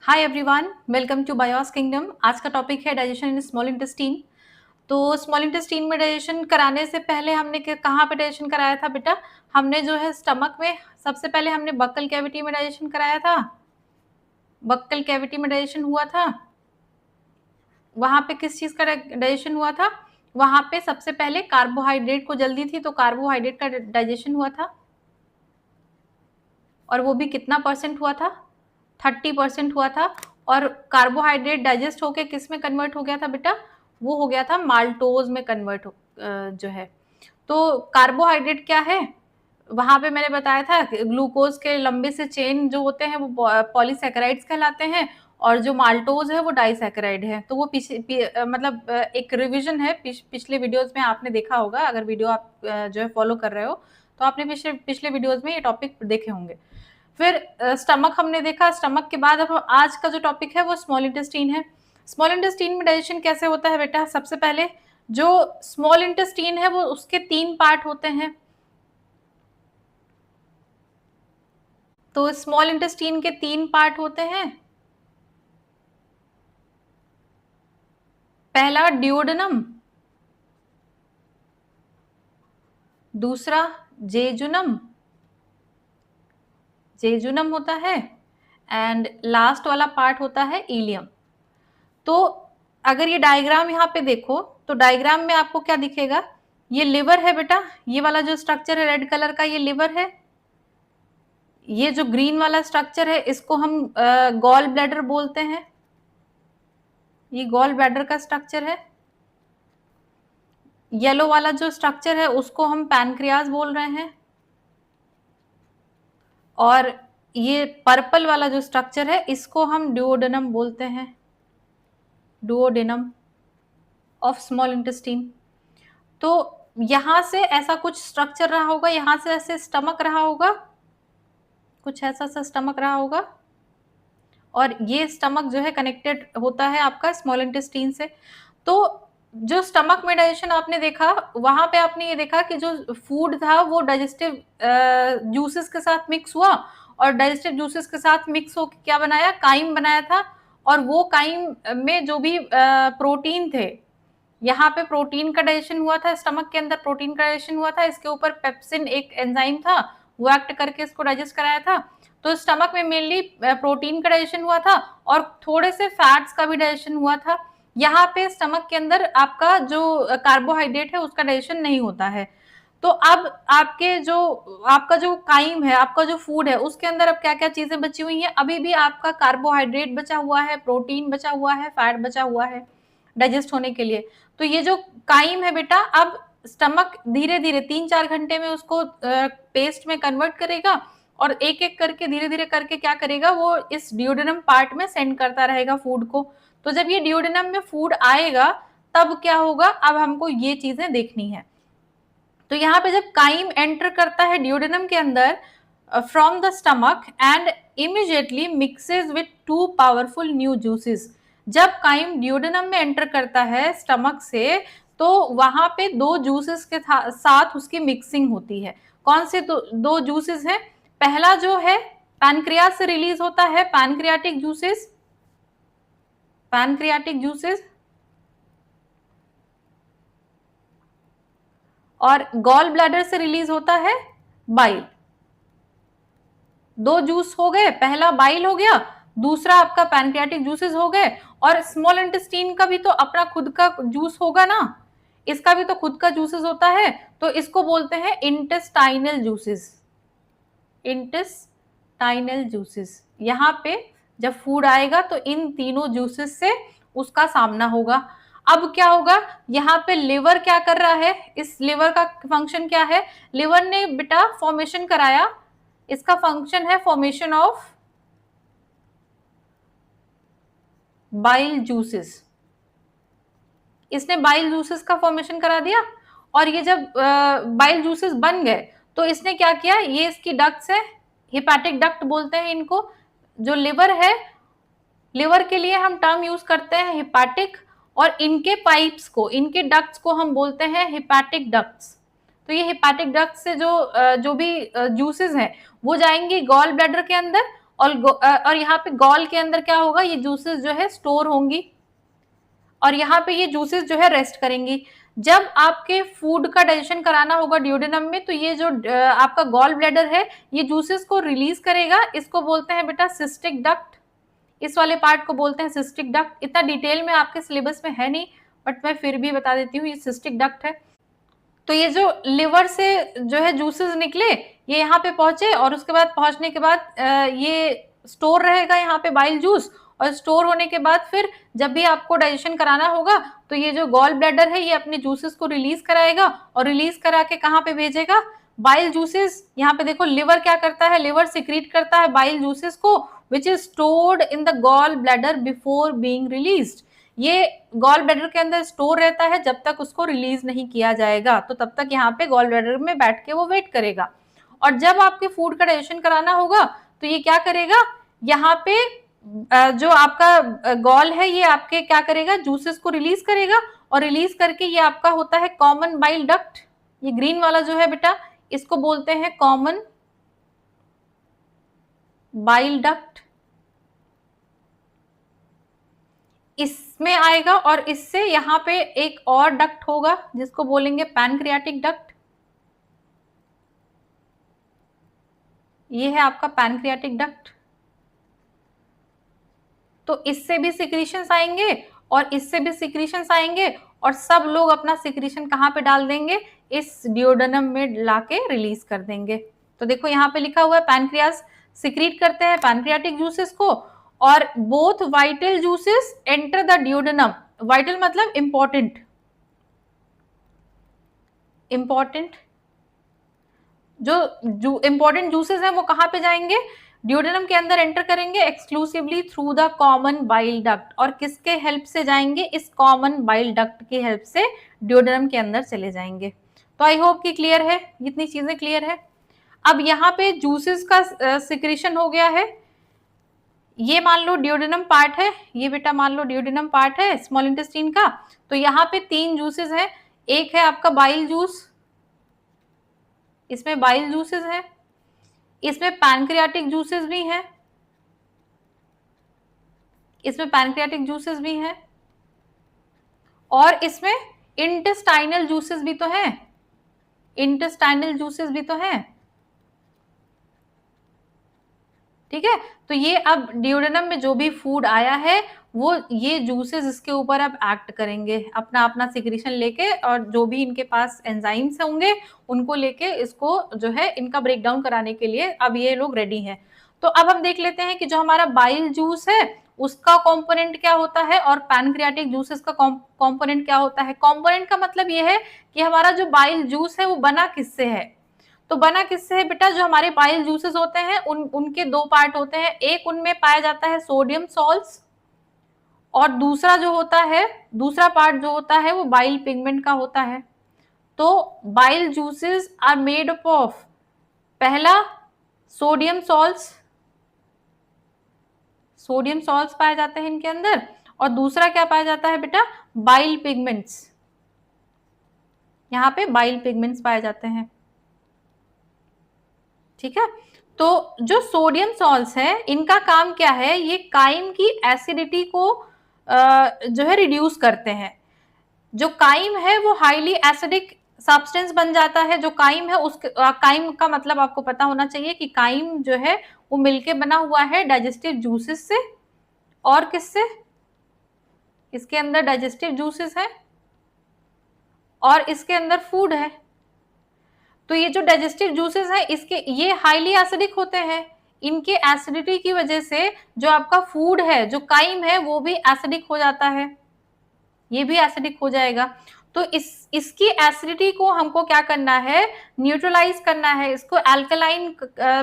Hi everyone, welcome to Bios Kingdom. आज का topic है डाइजेशन इन स्मॉल इंटेस्टीन। तो स्मॉल इंटेस्टीन में डाइजेशन कराने से पहले हमने कहाँ पे डाइजेशन कराया था बेटा? हमने जो है स्टमक में सबसे पहले हमने बक्कल कैविटी में डाइजेशन कराया था। बक्कल कैविटी में डाइजेशन हुआ था। वहां पे किस चीज का डाइजेशन हुआ था? वहां पे सबसे पहले कार्बोहाइड्रेट को जल्दी थी तो कार्बोहाइड्रेट का डाइजेशन हुआ था। और वो भी कितना परसेंट हुआ था? 30% हुआ था। और कार्बोहाइड्रेट डाइजेस्ट होके किस में कन्वर्ट हो गया था बेटा? वो हो गया था माल्टोज में कन्वर्ट जो है। तो कार्बोहाइड्रेट क्या है? वहां पे मैंने बताया था ग्लूकोज के लंबे से चेन जो होते हैं वो पॉलीसैकेराइड्स कहलाते हैं, और जो माल्टोज है वो डाइसैकेराइड है। तो वो मतलब एक रिवीजन है। पिछले वीडियोस में आपने देखा होगा, अगर वीडियो आप जो है फॉलो कर रहे हो तो आपने पिछले वीडियोस में ये टॉपिक देखे होंगे। फिर स्टमक हमने देखा। स्टमक के बाद अब आज का जो टॉपिक है वो स्मॉल इंटेस्टीन है। स्मॉल इंटेस्टीन में डाइजेशन कैसे होता है बेटा? सबसे पहले जो स्मॉल इंटेस्टीन है वो उसके 3 पार्ट होते हैं। तो स्मॉल इंटेस्टीन के 3 पार्ट होते हैं। पहला ड्यूोडेनम, दूसरा जेजुनम, जेजुनम होता है, एंड लास्ट वाला पार्ट होता है इलियम। तो अगर ये डायग्राम यहाँ पे देखो तो डायग्राम में आपको क्या दिखेगा? ये लिवर है बेटा। ये वाला जो स्ट्रक्चर है रेड कलर का, ये लिवर है। ये जो ग्रीन वाला स्ट्रक्चर है इसको हम गॉल ब्लैडर बोलते हैं। ये गॉल ब्लैडर का स्ट्रक्चर है। येलो वाला जो स्ट्रक्चर है उसको हम पैनक्रियाज बोल रहे हैं। और ये पर्पल वाला जो स्ट्रक्चर है इसको हम डुओडेनम बोलते हैं। Duodenum of small intestine. तो यहां से ऐसा कुछ स्ट्रक्चर रहा होगा, यहां से ऐसे स्टमक रहा होगा, कुछ ऐसा सा स्टमक रहा होगा, और ये स्टमक जो है कनेक्टेड होता है आपका स्मॉल इंटेस्टीन से। तो जो स्टमक में डाइजेशन आपने देखा, वहां पे आपने ये देखा कि जो फूड था वो डाइजेस्टिव जूसेस के साथ मिक्स हुआ, और डाइजेस्टिव जूसेस के साथ मिक्स होकर क्या बनाया? काइम बनाया था। और वो काइम में जो भी प्रोटीन थे, यहाँ पे प्रोटीन का डाइजेशन हुआ था। स्टमक के अंदर प्रोटीन का डाइजेशन हुआ था। इसके ऊपर पेप्सिन एक एंजाइम था, वो एक्ट करके इसको डाइजेस्ट कराया था। तो स्टमक में मेनली प्रोटीन का डाइजेशन हुआ था और थोड़े से फैट्स का भी डाइजेशन हुआ था। यहाँ पे स्टमक के अंदर आपका जो कार्बोहाइड्रेट है उसका डाइजेशन नहीं होता है। तो अब आपका जो काइम है, आपका जो फूड है, उसके अंदर अब क्या क्या चीजें बची हुई हैं? अभी भी आपका कार्बोहाइड्रेट बचा हुआ है, प्रोटीन बचा हुआ है, फैट बचा हुआ है डाइजेस्ट होने के लिए। तो ये जो काइम है बेटा, अब स्टमक धीरे धीरे 3-4 घंटे में उसको पेस्ट में कन्वर्ट करेगा, और एक एक करके धीरे धीरे करके क्या करेगा? वो इस ड्यूडेनम पार्ट में सेंड करता रहेगा फूड को। तो जब ये ड्यूडेनम में फूड आएगा तब क्या होगा? अब हमको ये चीजें देखनी है। तो यहाँ पे जब काइम एंटर करता है ड्यूडेनम के अंदर from the stomach and immediately mixes with 2 powerful new juices. जब काइम ड्यूडेनम में एंटर करता है स्टमक से, तो वहां पे 2 जूसेस के साथ उसकी मिक्सिंग होती है। कौन से 2 जूसेस हैं? पहला जो है पैनक्रियाज से रिलीज होता है पैनक्रियाटिक जूसेस, पैनक्रियाटिक जूसेस, और गॉल ब्लैडर से रिलीज होता है बाइल। 2 जूस हो गए, पहला बाइल हो गया, दूसरा आपका पैनक्रियाटिक जूसेस हो गए। और स्मॉल इंटेस्टीन का भी तो अपना खुद का जूस होगा ना, इसका भी तो खुद का जूसेस होता है। तो इसको बोलते हैं इंटेस्टाइनल जूसेस, इंटेस्टाइनल जूसेस। यहाँ पे जब फूड आएगा तो इन तीनों जूसेस से उसका सामना होगा। अब क्या होगा? यहाँ पे लिवर क्या कर रहा है? इस लिवर का फंक्शन क्या है? लिवर ने बेटा फॉर्मेशन कराया, इसका फंक्शन है फॉर्मेशन ऑफ बाइल जूसेस। इसने बाइल जूसेस का फॉर्मेशन करा दिया, और ये जब बाइल जूसेस बन गए तो इसने क्या किया? ये इसकी डक्ट्स है, हिपैटिक डक्ट बोलते हैं इनको। जो लिवर है, लिवर के लिए हम टर्म यूज करते हैं हिपैटिक, और इनके पाइप्स को, इनके डक्ट्स को हम बोलते हैं हिपैटिक डक्ट्स। तो ये हिपैटिक डक्ट से जो भी जूसेस हैं वो जाएंगे गॉल ब्लैडर के अंदर, और यहाँ पे गॉल के अंदर क्या होगा, ये जूसेस जो है स्टोर होंगी और यहाँ पे ये जूसेस जो है रेस्ट करेंगी। जब आपके फूड का डाइजेशन कराना होगा ड्यूडेनम में, तो ये जो आपका गॉल ब्लैडर है ये जूसेस को रिलीज करेगा। इसको बोलते हैं बेटा सिस्टिक डक्ट, इस वाले पार्ट को बोलते हैं सिस्टिक डक्ट। इतना डिटेल में आपके सिलेबस में है नहीं, बट मैं फिर भी बता देती हूँ, ये सिस्टिक डक्ट है। तो ये जो लिवर से जो है जूसेस निकले, ये यहाँ पे पहुंचे और उसके बाद पहुंचने के बाद ये स्टोर रहेगा यहाँ पे बाइल जूस, और स्टोर होने के बाद फिर जब भी आपको डाइजेशन कराना होगा तो ये जो गॉल ब्लैडर है ये अपने जूसेस को रिलीज कराएगा और रिलीज करा के कहाँ पे भेजेगा, बाइल जूसेस। यहाँ पे देखो लिवर क्या करता है, लिवर सिक्रीट करता है बाइल जूसेस को, which is stored in the gall bladder before being released. ये गॉल ब्लैडर के अंदर स्टोर रहता है जब तक उसको रिलीज नहीं किया जाएगा, तो तब तक यहाँ पे गॉल ब्लैडर में बैठ के वो वेट करेगा। और जब आपके फूड का डाइजेशन कराना होगा तो ये क्या करेगा, यहाँ पे जो आपका गॉल है ये आपके क्या करेगा, जूसेस को रिलीज करेगा और रिलीज करके ये आपका होता है कॉमन बाइल डक्ट। ये ग्रीन वाला जो है बेटा इसको बोलते हैं कॉमन बाइल डक्ट। इसमें आएगा और इससे यहाँ पे एक और डक्ट होगा जिसको बोलेंगे पैनक्रियाटिक डक्ट। ये है आपका पैनक्रियाटिक डक्ट। तो इससे भी सिक्रीशंस आएंगे और इससे भी सिक्रीशंस आएंगे और सब लोग अपना सिक्रीशन कहाँ पे डाल देंगे, इस डिओडेनम में लाके रिलीज कर देंगे। तो देखो यहाँ पे लिखा हुआ है पैनक्रियास सिक्रीट करते हैं पैनक्रियाटिक जूसेस को, और both vital juices enter the duodenum. Vital मतलब इंपॉर्टेंट, इंपॉर्टेंट जो इंपॉर्टेंट जूसेस हैं वो कहाँ पे जाएंगे, ड्यूडेनम के अंदर एंटर करेंगे exclusively through the common bile duct. और किसके हेल्प से जाएंगे, इस कॉमन बाइल डक्ट की हेल्प से ड्यूडेनम के अंदर चले जाएंगे। तो आई होप कि क्लियर है, इतनी चीजें क्लियर है। अब यहाँ पे जूसेस का सिक्रीशन हो गया है। ये मान लो ड्यूडेनम पार्ट है, ये बेटा मान लो ड्यूडेनम पार्ट है स्मॉल इंटेस्टाइन का। तो यहाँ पे 3 जूसेस है, एक है आपका बाइल जूस, इसमें बाइल जूसेस है, इसमें पैनक्रियाटिक जूसेस भी हैं, इसमें पैनक्रियाटिक जूसेस भी हैं, और इसमें इंटेस्टाइनल जूसेस भी तो हैं, इंटेस्टाइनल जूसेस भी तो हैं। ठीक है, तो ये अब डिओडेनम में जो भी फूड आया है वो ये जूसेस इसके ऊपर अब एक्ट करेंगे, अपना अपना सिक्रीशन लेके, और जो भी इनके पास एंजाइम्स होंगे उनको लेके इसको जो है इनका ब्रेक डाउन कराने के लिए अब ये लोग रेडी हैं। तो अब हम देख लेते हैं कि जो हमारा बाइल जूस है उसका कंपोनेंट क्या होता है और पैनक्रियाटिक जूसेस का कंपोनेंट क्या होता है। कंपोनेंट का मतलब ये है कि हमारा जो बाइल जूस है वो बना किससे है। तो बना किससे है बेटा, जो हमारे बाइल जूसेस होते हैं उनके 2 पार्ट होते हैं, एक उनमें पाया जाता है सोडियम सॉल्ट्स, और दूसरा जो होता है, दूसरा पार्ट जो होता है वो बाइल पिगमेंट का होता है। तो bile juices are made up of, पहला सोडियम सॉल्ट्स, सोडियम सॉल्ट्स पाए जाते हैं इनके अंदर, और दूसरा क्या पाया जाता है बेटा, बाइल पिगमेंट्स। यहाँ पे बाइल पिगमेंट्स पाए जाते हैं। ठीक है, तो जो सोडियम सॉल्ट्स है इनका काम क्या है, ये काइम की एसिडिटी को जो है रिड्यूस करते हैं। जो काइम है वो हाईली एसिडिक सब्सटेंस बन जाता है। जो काइम है उसके काइम का मतलब आपको पता होना चाहिए कि काइम जो है वो मिलके बना हुआ है डाइजेस्टिव जूसेस से, और किससे, इसके अंदर डाइजेस्टिव जूसेस है और इसके अंदर फूड है। तो ये जो डाइजेस्टिव जूसेस है इसके ये हाईली एसिडिक होते हैं, इनके एसिडिटी की वजह से जो आपका फूड है, जो काइम है, वो भी एसिडिक हो जाता है, ये भी एसिडिक हो जाएगा। तो इसकी एसिडिटी को हमको क्या करना है, न्यूट्रलाइज करना है, इसको अल्कलाइन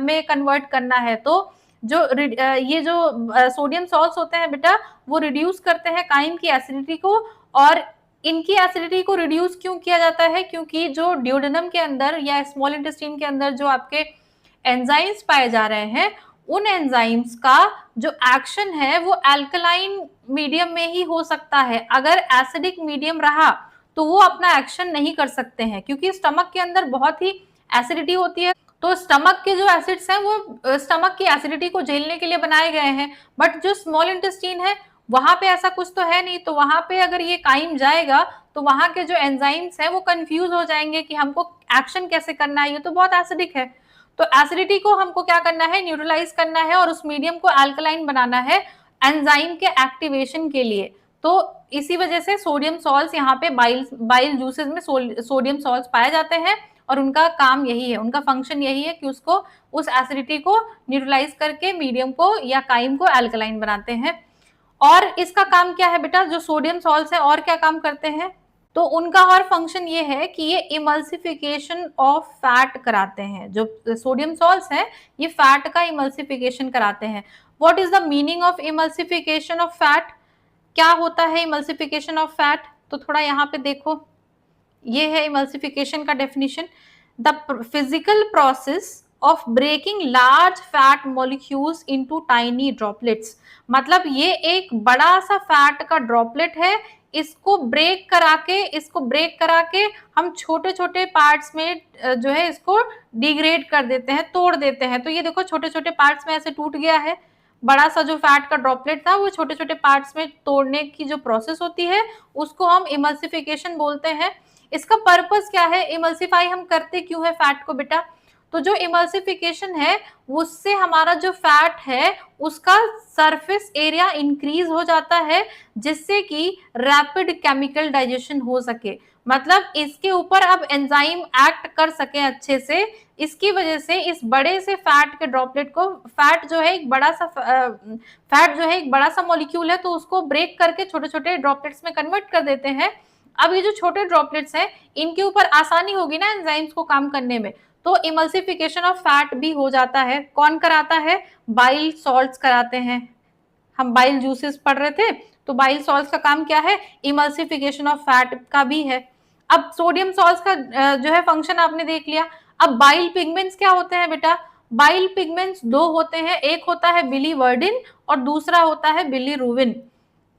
में कन्वर्ट करना है। तो जो ये जो सोडियम सॉल्ट्स होते हैं बेटा वो रिड्यूस करते हैं काइम की एसिडिटी को। और इनकी एसिडिटी को रिड्यूस क्यों किया जाता है, क्योंकि जो ड्यूडेनम के अंदर या स्मॉल इंटेस्टाइन के अंदर जो आपके एंजाइम्स पाए जा रहे हैं, उन एंजाइम्स का जो एक्शन है वो अल्कलाइन मीडियम में ही हो सकता है। अगर एसिडिक मीडियम रहा तो वो अपना एक्शन नहीं कर सकते हैं, क्योंकि स्टमक के अंदर बहुत ही एसिडिटी होती है। तो स्टमक के जो एसिड्स हैं वो स्टमक की एसिडिटी को झेलने के लिए बनाए गए हैं, बट जो स्मॉल इंटेस्टाइन है वहां पे ऐसा कुछ तो है नहीं, तो वहां पे अगर ये काइम जाएगा तो वहां के जो एंजाइम्स हैं वो कंफ्यूज हो जाएंगे कि हमको एक्शन कैसे करना है, ये तो बहुत एसिडिक है। तो एसिडिटी को हमको क्या करना है, न्यूट्रलाइज करना है और उस मीडियम को अल्कलाइन बनाना है एंजाइम के एक्टिवेशन के लिए। तो इसी वजह से सोडियम सॉल्ट्स यहाँ पे बाइल जूसेस में सोडियम सॉल्ट्स पाए जाते हैं और उनका काम यही है, उनका फंक्शन यही है कि उसको उस एसिडिटी को न्यूट्रलाइज करके मीडियम को या काइम को अल्कलाइन बनाते हैं। और इसका काम क्या है बेटा, जो सोडियम सॉल्ट्स है और क्या काम करते हैं, तो उनका और फंक्शन ये है कि ये इमल्सिफिकेशन ऑफ फैट कराते हैं। जो सोडियम सॉल्ट्स हैं ये फैट का इमल्सिफिकेशन कराते हैं। What is the meaning of emulsification of fat, क्या होता है इमल्सिफिकेशन ऑफ फैट, तो थोड़ा यहाँ पे देखो, ये है इमल्सिफिकेशन का definition, the physical process of breaking large fat molecules into tiny droplets. मतलब ये एक बड़ा सा फैट का ड्रॉपलेट है, इसको ब्रेक करा के हम छोटे छोटे पार्ट्स में जो है इसको डिग्रेड कर देते हैं, तोड़ देते हैं। तो ये देखो छोटे छोटे पार्ट्स में ऐसे टूट गया है, बड़ा सा जो फैट का ड्रॉपलेट था वो छोटे छोटे पार्ट्स में तोड़ने की जो प्रोसेस होती है उसको हम इमल्सिफिकेशन बोलते हैं। इसका पर्पस क्या है, इमल्सिफाई हम करते क्यों है फैट को बेटा, तो जो इमल्सिफिकेशन है उससे हमारा जो फैट है उसका सरफेस एरिया इंक्रीज हो जाता है, जिससे कि रैपिड केमिकल डाइजेशन हो सके। मतलब इसके ऊपर अब एंजाइम एक्ट कर सके अच्छे से, इसकी वजह से इस बड़े से फैट के ड्रॉपलेट को, फैट जो है एक बड़ा सा मॉलिक्यूल है, तो उसको ब्रेक करके छोटे छोटे ड्रॉपलेट्स में कन्वर्ट कर देते हैं। अब ये जो छोटे ड्रॉपलेट्स हैं इनके ऊपर आसानी होगी ना एंजाइम्स को काम करने में, तो इमल्सिफिकेशन ऑफ फैट भी हो जाता है। कौन कराता है, बाइल सॉल्ट्स कराते हैं। हम बाइल जूसेस पढ़ रहे थे, तो बाइल सॉल्ट्स का काम क्या है, इमल्सिफिकेशन ऑफ फैट का भी है। अब सोडियम सॉल्ट्स का जो है फंक्शन आपने देख लिया। अब बाइल पिगमेंट्स क्या होते हैं बेटा, बाइल पिगमेंट्स दो होते हैं, एक होता है बिलीवर्डिन और दूसरा होता है बिलीरुबिन।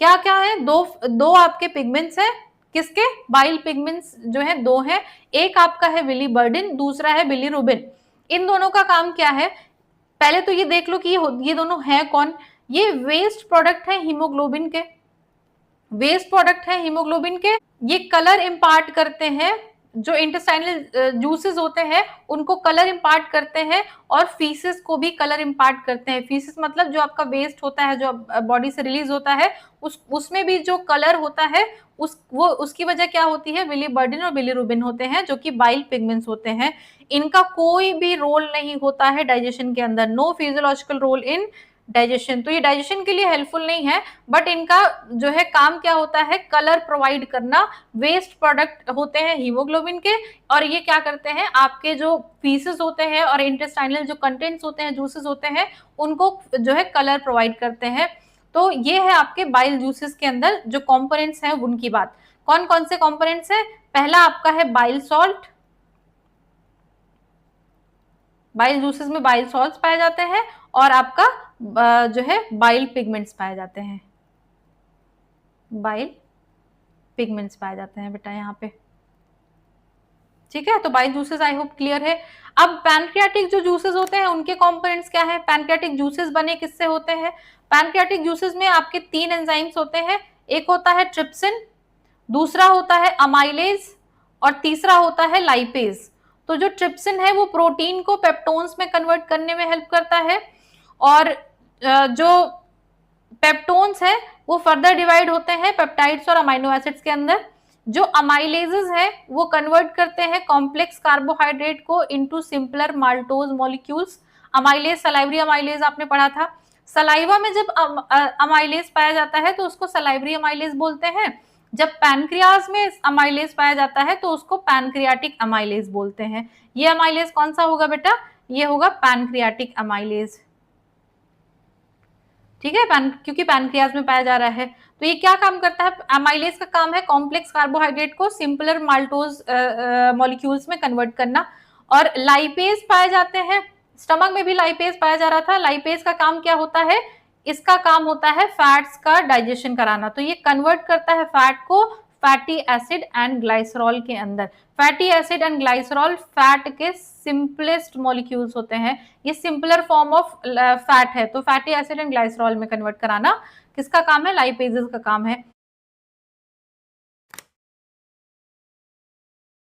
क्या क्या है, दो आपके पिगमेंट्स है, किसके, बाइल पिगमेंट्स जो है दो है, एक आपका है बिलीवर्डिन, दूसरा है बिलीरुबिन। इन दोनों का काम क्या है, पहले तो ये देख लो कि ये दोनों है कौन, ये वेस्ट प्रोडक्ट है हीमोग्लोबिन के, वेस्ट प्रोडक्ट है हीमोग्लोबिन के। ये कलर इंपार्ट करते हैं, जो इंटेस्टाइनल जूसेस होते हैं उनको कलर इंपार्ट करते हैं और फीसेस को भी कलर इंपार्ट करते हैं। फीसेस मतलब जो आपका वेस्ट होता है जो बॉडी से रिलीज होता है उसमें भी जो कलर होता है उसकी वजह क्या होती है, बिलीवर्डिन और बिलीरुबिन होते हैं जो कि बाइल पिगमेंट्स होते हैं। इनका कोई भी रोल नहीं होता है डाइजेशन के अंदर, no physiological role in digestion. तो ये डाइजेशन के लिए हेल्पफुल नहीं है, बट इनका जो है काम क्या होता है, कलर प्रोवाइड करना। वेस्ट प्रोडक्ट होते हैं हीमोग्लोबिन के और ये क्या करते हैं, आपके जो फीसेस होते हैं और इंटेस्टाइनल जो कंटेंट्स होते हैं, जूसेस होते हैं, उनको जो है कलर प्रोवाइड करते हैं। तो ये है आपके बाइल जूसेस के अंदर जो कंपोनेंट्स हैं उनकी बात। कौन कौन से कंपोनेंट्स हैं, पहला आपका है बाइल सॉल्ट, बाइल जूसेस में बाइल सॉल्ट्स पाए जाते हैं और आपका जो है बाइल पिगमेंट्स पाए जाते हैं, बाइल पिगमेंट्स पाए जाते हैं बेटा यहाँ पे। ठीक है, तो bile juices I hope clear है। अब पैनक्रियाटिक जो जूसेस होते हैं उनके कंपोनेंट्स क्या है, पैनक्रियाटिक जूसेस बने किससे होते हैं, पैनक्रियाटिक जूसेस में आपके तीन एंजाइम्स होते हैं, एक होता है ट्रिप्सिन, दूसरा होता है अमाइलेज और तीसरा होता है लाइपेज। तो जो ट्रिप्सिन है वो प्रोटीन को पेप्टोन्स में कन्वर्ट करने में हेल्प करता है और जो पेप्टोन्स है वो फर्दर डिवाइड होते हैं पेप्टाइड्स और अमाइनो एसिड्स के अंदर। जो अमाइलेजेस है वो कन्वर्ट करते हैं कॉम्प्लेक्स कार्बोहाइड्रेट को into simpler maltose molecules. Amylase, salivary amylase आपने पढ़ा था, सलाइवा में जब अमाइलेज पाया जाता है तो उसको सलाइवरी अमाइलेज बोलते हैं, जब पैनक्रियाज में अमाइलेज पाया जाता है तो उसको पैनक्रियाटिक अमाइलेज बोलते हैं। ये अमाइलेज कौन सा होगा बेटा, ये होगा पैनक्रियाटिक अमाइलेज। ठीक है, क्योंकि पैनक्रियाज में पाया जा रहा है। तो ये क्या काम करता है, अमाइलेज का काम है कॉम्प्लेक्स कार्बोहाइड्रेट को सिंपलर माल्टोज मॉलिक्यूल्स में कन्वर्ट करना। और लाइपेज पाए जाते हैं, स्टमक में भी लाइपेज पाया जा रहा था। लाइपेज का काम क्या होता है, इसका काम होता है फैट्स का डाइजेशन कराना। तो ये कन्वर्ट करता है फैट को फैटी एसिड एंड ग्लाइसरॉल के अंदर। Fatty acid and glycerol fat के सिंपलेस्ट मॉलिक्यूल्स होते हैं, ये सिंपलर फॉर्म ऑफ फैट है, तो फैटी एसिड एंड ग्लाइसरॉल में कन्वर्ट कराना किसका काम है, लाइपेजेस का काम है।